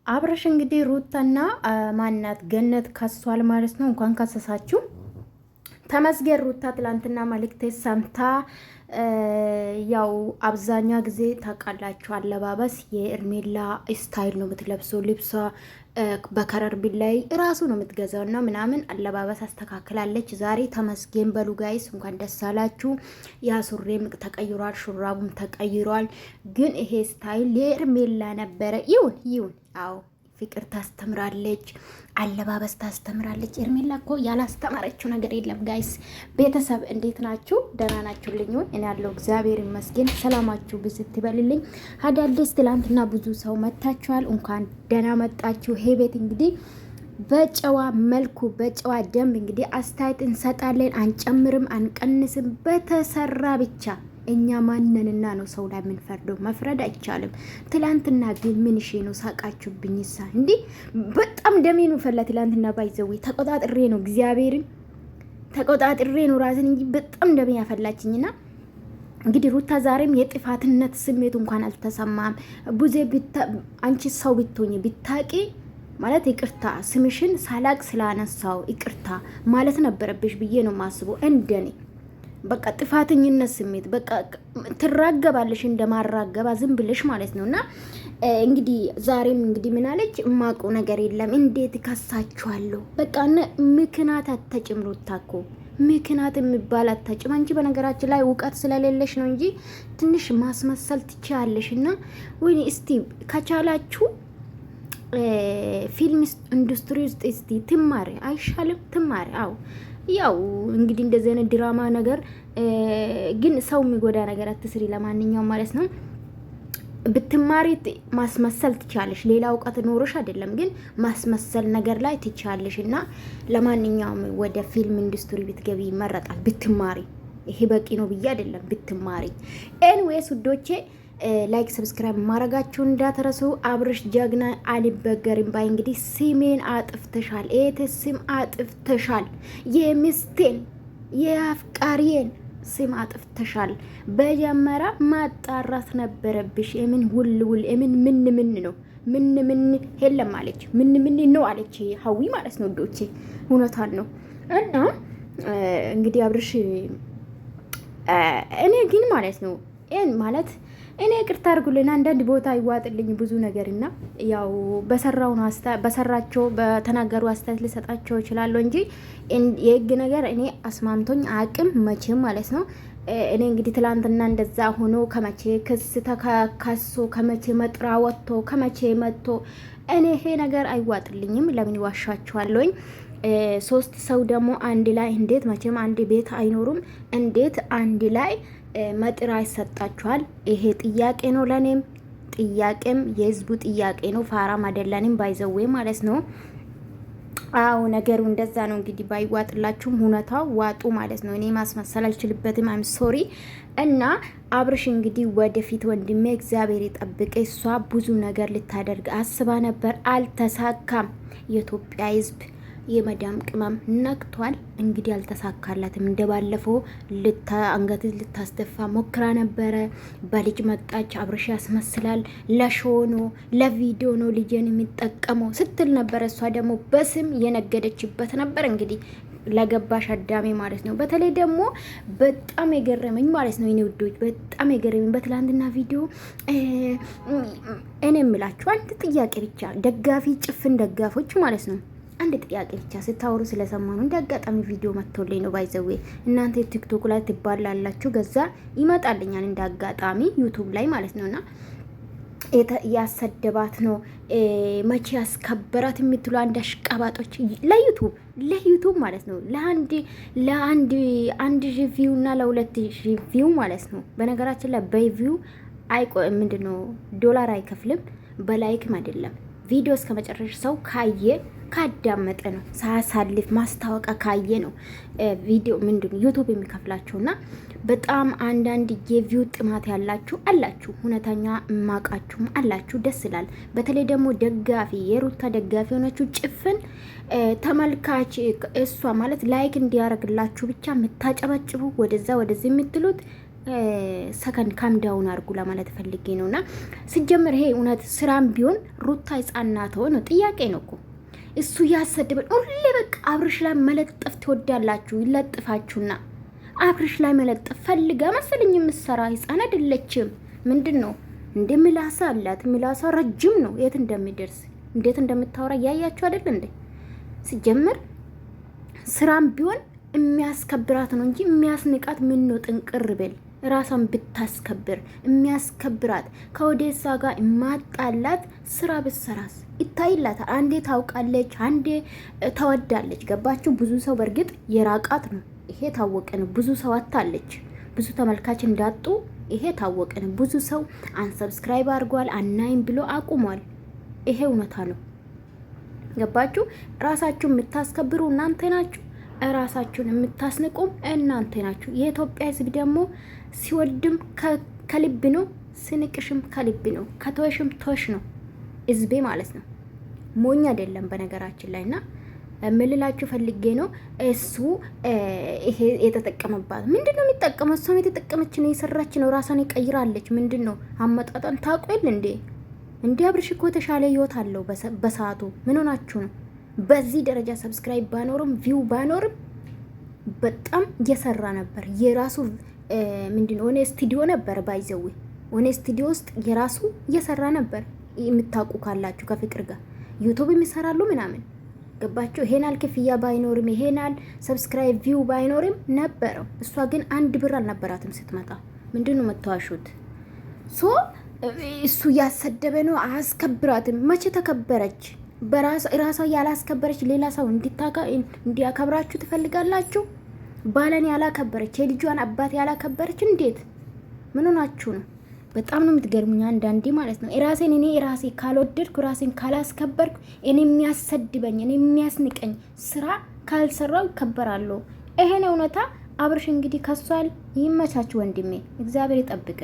አብረሽ እንግዲህ ሩታና ማናት ገነት ከሷል ማለት ነው። እንኳን ከሰሳችሁ ተመስገን። ሩታ ትላንትና መልእክቴ ሰምታ ያው አብዛኛ ጊዜ ታውቃላችሁ አለባበስ የኤርሜላ ስታይል ነው የምትለብሰው። ልብሷ በከረር ቢላይ ራሱ ነው የምትገዛው እና ምናምን አለባበስ አስተካክላለች። ዛሬ ተመስገን በሉ ጋይስ፣ እንኳን ደስ አላችሁ። ያ ሱሬም ተቀይሯል፣ ሹራቡም ተቀይሯል። ግን ይሄ ስታይል የኤርሜላ ነበረ። ይሁን አዎ ፍቅር ታስተምራለች፣ አለባበስ ታስተምራለች። ኤርሜላ እኮ ያላስተማረችው ነገር የለም ጋይስ። ቤተሰብ እንዴት ናችሁ? ደህና ናችሁልኝ ወይ? እኔ ያለው እግዚአብሔር ይመስገን። ሰላማችሁ ብዝት ይበልልኝ። አዳዲስ ትላንትና ብዙ ሰው መታችኋል፣ እንኳን ደህና መጣችሁ። ይሄ ቤት እንግዲህ በጨዋ መልኩ በጨዋ ደንብ እንግዲህ አስተያየት እንሰጣለን። አንጨምርም አንቀንስም፣ በተሰራ ብቻ እኛ ማንንና ነው ሰው ላይ የምንፈርደው? መፍረድ አይቻልም። ትላንትና ግን ምን ሺ ነው ሳቃችሁብኝ? ሳ እንዲህ በጣም ደሜ ነው ፈላ። ትላንትና ባይዘዌ ተቆጣጥሬ ነው እግዚአብሔርን ተቆጣጥሬ ነው ራስን እንጂ በጣም ደሜ ያፈላችኝና እንግዲህ ሩታ ዛሬም የጥፋትነት ስሜት እንኳን አልተሰማም። ቡዜ አንቺ ሰው ብትሆኝ ብታቂ ማለት ይቅርታ ስምሽን ሳላቅ ስላነሳው ይቅርታ ማለት ነበረብሽ ብዬ ነው ማስበው እንደኔ። በቃ ጥፋተኝነት ስሜት በቃ ትራገባለሽ እንደማራገባ ዝም ብለሽ ማለት ነውና እንግዲህ ዛሬም እንግዲህ ምን አለች? እማውቀው ነገር የለም እንዴት ከሳችኋለሁ። በቃ ምክንያት አትጨምሩ። ታኮ ምክንያት የሚባል አትጨም። አንቺ በነገራችን ላይ እውቀት ስለሌለሽ ነው እንጂ ትንሽ ማስመሰል ትችያለሽ። እና ወይ እስቲ ከቻላችሁ ፊልም ኢንዱስትሪ ውስጥ እስቲ ትማሪ አይሻልም? ትማሪ። አዎ ያው እንግዲህ እንደዚህ አይነት ድራማ ነገር ግን ሰው የሚጎዳ ነገር አትስሪ። ለማንኛውም ማለት ነው ብትማሪ ማስመሰል ትቻለሽ። ሌላ እውቀት ኖሮሽ አይደለም ግን ማስመሰል ነገር ላይ ትቻለሽ። እና ለማንኛውም ወደ ፊልም ኢንዱስትሪ ብትገቢ ይመረጣል ብትማሪ። ይሄ በቂ ነው ብዬ አይደለም ብትማሪ። ኤንዌስ ውዶቼ ላይክ ሰብስክራይብ ማድረጋችሁ እንዳትረሱ። አብርሽ ጀግና አልበገርም ባይ እንግዲህ ስሜን አጥፍተሻል፣ ኤት ስም አጥፍተሻል፣ የሚስቴን የአፍቃሪዬን ስም አጥፍተሻል። በጀመራ ማጣራት ነበረብሽ። የምን ውል የምን ምን ነው ምን የለም አለች። ምን ነው አለች ሀዊ ማለት ነው ዶቼ። እውነታን ነው። እና እንግዲህ አብርሽ እኔ ግን ማለት ነው ማለት እኔ ቅርታ አድርጉልን። አንዳንድ ቦታ ይዋጥልኝ ብዙ ነገርና ያው በሰራቸው በተናገሩ አስተያየት ልሰጣቸው እችላለሁ እንጂ የህግ ነገር እኔ አስማምቶኝ አቅም መቼም ማለት ነው። እኔ እንግዲህ ትላንትና እንደዛ ሆኖ ከመቼ ክስ ተካካሶ ከመቼ መጥራ ወጥቶ ከመቼ መጥቶ እኔ ይሄ ነገር አይዋጥልኝም። ለምን ይዋሻችኋለሁኝ? ሶስት ሰው ደግሞ አንድ ላይ እንዴት መቼም አንድ ቤት አይኖሩም። እንዴት አንድ ላይ መጥራ ይሰጣችኋል? ይሄ ጥያቄ ነው። ለኔም ጥያቄም የህዝቡ ጥያቄ ነው። ፋራም አይደለንም ባይዘዌ ማለት ነው። አው ነገሩ እንደዛ ነው። እንግዲህ ባይዋጥላችሁም ሁኔታው ዋጡ ማለት ነው። እኔ ማስመሰል አልችልበትም። አይም ሶሪ። እና አብርሽ እንግዲህ ወደፊት ወንድሜ እግዚአብሔር ይጠብቅ። እሷ ብዙ ነገር ልታደርግ አስባ ነበር፣ አልተሳካም። የኢትዮጵያ ህዝብ የመዳም ቅመም ነክቷል። እንግዲህ አልተሳካላትም። እንደባለፈው አንገት ልታስደፋ ሞክራ ነበረ። በልጅ መጣች። አብርሽ ያስመስላል፣ ለሾው ነው ለቪዲዮ ነው ልጄን የሚጠቀመው ስትል ነበረ። እሷ ደግሞ በስም የነገደችበት ነበር። እንግዲህ ለገባሽ አዳሜ ማለት ነው። በተለይ ደግሞ በጣም የገረመኝ ማለት ነው የኔ ውዶች፣ በጣም የገረመኝ በትላንትና ቪዲዮ እኔ የምላችሁ አንድ ጥያቄ ብቻ ደጋፊ ጭፍን ደጋፎች ማለት ነው አንድ ጥያቄ ብቻ ስታወሩ ስለሰማኑ እንደ አጋጣሚ ቪዲዮ መጥቶልኝ ነው። ባይዘዌ እናንተ ቲክቶክ ላይ ትባላላችሁ፣ ገዛ ይመጣልኛል እንደ አጋጣሚ ዩቱብ ላይ ማለት ነውና ያሰደባት ነው መቼ ያስከበራት የምትሉ አንድ አሽቃባጦች ለዩቱብ ማለት ነው ለአንድ ሪቪው እና ለሁለት ሪቪው ማለት ነው። በነገራችን ላይ በቪው ምንድነው ዶላር አይከፍልም፣ በላይክም አይደለም። ቪዲዮ እስከ መጨረሻ ሰው ካዳመጠ ነው፣ ሳያሳልፍ ማስታወቂያ ካየ ነው ቪዲዮ ምንድነው ዩቱብ የሚከፍላችሁና በጣም አንዳንድ የቪው ጥማት ያላችሁ አላችሁ፣ እውነተኛ ማቃችሁም አላችሁ። ደስ ይላል። በተለይ ደግሞ ደጋፊ የሩታ ደጋፊ ሆናችሁ ጭፍን ተመልካች እሷ ማለት ላይክ እንዲያረግላችሁ ብቻ የምታጨበጭቡ ወደዛ ወደዚህ የምትሉት ሰከንድ ካምዳውን አድርጉ ለማለት ፈልጌ ነውና ሲጀምር ይሄ እውነት ስራም ቢሆን ሩታ ህጻናት ነው ጥያቄ ነው እኮ እሱ ያሰደበ ሁሌ በቃ አብርሽ ላይ መለጠፍ ትወዳላችሁ። ይለጥፋችሁና አብርሽ ላይ መለጠፍ ፈልጋ መሰለኝ የምትሰራ ህጻን አይደለችም። ምንድነው እንደ ምላሳ አላት። ምላሳ ረጅም ነው። የት እንደሚደርስ እንዴት እንደምታወራ ያያችሁ አይደል እንዴ? ሲጀምር ስራም ቢሆን የሚያስከብራት ነው እንጂ የሚያስንቃት ምን ነው? ጥንቅር ብል ራሷን ብታስከብር የሚያስከብራት ከወዴሳ ጋር ማጣላት ስራ ብትሰራስ ይታይላታል። አንዴ ታውቃለች፣ አንዴ ተወዳለች። ገባችሁ? ብዙ ሰው በእርግጥ የራቃት ነው ይሄ ታወቀ ነው። ብዙ ሰው አታለች፣ ብዙ ተመልካች እንዳጡ ይሄ ታወቀ ነው። ብዙ ሰው አንሰብስክራይብ አድርጓል፣ አናይም ብሎ አቁሟል። ይሄ እውነታ ነው። ገባችሁ? ራሳችሁን የምታስከብሩ እናንተ ናችሁ። ራሳችሁን የምታስንቁም እናንተ ናችሁ። የኢትዮጵያ ሕዝብ ደግሞ ሲወድም ከልብ ነው፣ ስንቅሽም ከልብ ነው፣ ከተወሽም ተወሽ ነው ሕዝቤ ማለት ነው። ሞኝ አይደለም በነገራችን ላይ እና ምልላችሁ ፈልጌ ነው። እሱ ይሄ የተጠቀመባት ምንድን ነው የሚጠቀመው? እሷም የተጠቀመች ነው፣ የሰራች ነው፣ ራሷን ይቀይራለች። ምንድን ነው አመጣጣን ታውቁል እንዴ? እንዲ አብርሽ እኮ የተሻለ ህይወት አለው በሰዓቱ። ምን ሆናችሁ ነው? በዚህ ደረጃ ሰብስክራይብ ባኖርም ቪው ባኖርም በጣም እየሰራ ነበር። የራሱ ምንድነው ሆነ ስቱዲዮ ነበር ባይዘው ሆነ ስቱዲዮ ውስጥ የራሱ እየሰራ ነበር። የምታውቁ ካላችሁ ከፍቅር ጋር ዩቲዩብ የሚሰራሉ ምናምን ገባችሁ? ይሄናል ክፍያ ባይኖርም ይሄናል ሰብስክራይብ ቪው ባይኖርም ነበረው። እሷ ግን አንድ ብር አልነበራትም ስትመጣ። ምንድነው መተዋሹት? ሶ እሱ ያሰደበ ነው። አያስከብራትም። መቼ ተከበረች? ራሷ ያላስከበረች ሌላ ሰው እንዲያከብራችሁ ትፈልጋላችሁ? ባለን ያላከበረች የልጇን አባት ያላከበረች እንዴት? ምን ሆናችሁ ነው? በጣም ነው የምትገርሙኝ አንዳንዴ ማለት ነው። እኔ ራሴ ካልወደድኩ ራሴን ካላስከበርኩ እኔ የሚያሰድበኝ እኔ የሚያስንቀኝ ስራ ካልሰራው ይከበራለሁ። ይሄን እውነታ አብርሽ እንግዲህ ከሷል። ይመቻችሁ ወንድሜ፣ እግዚአብሔር ይጠብቅ።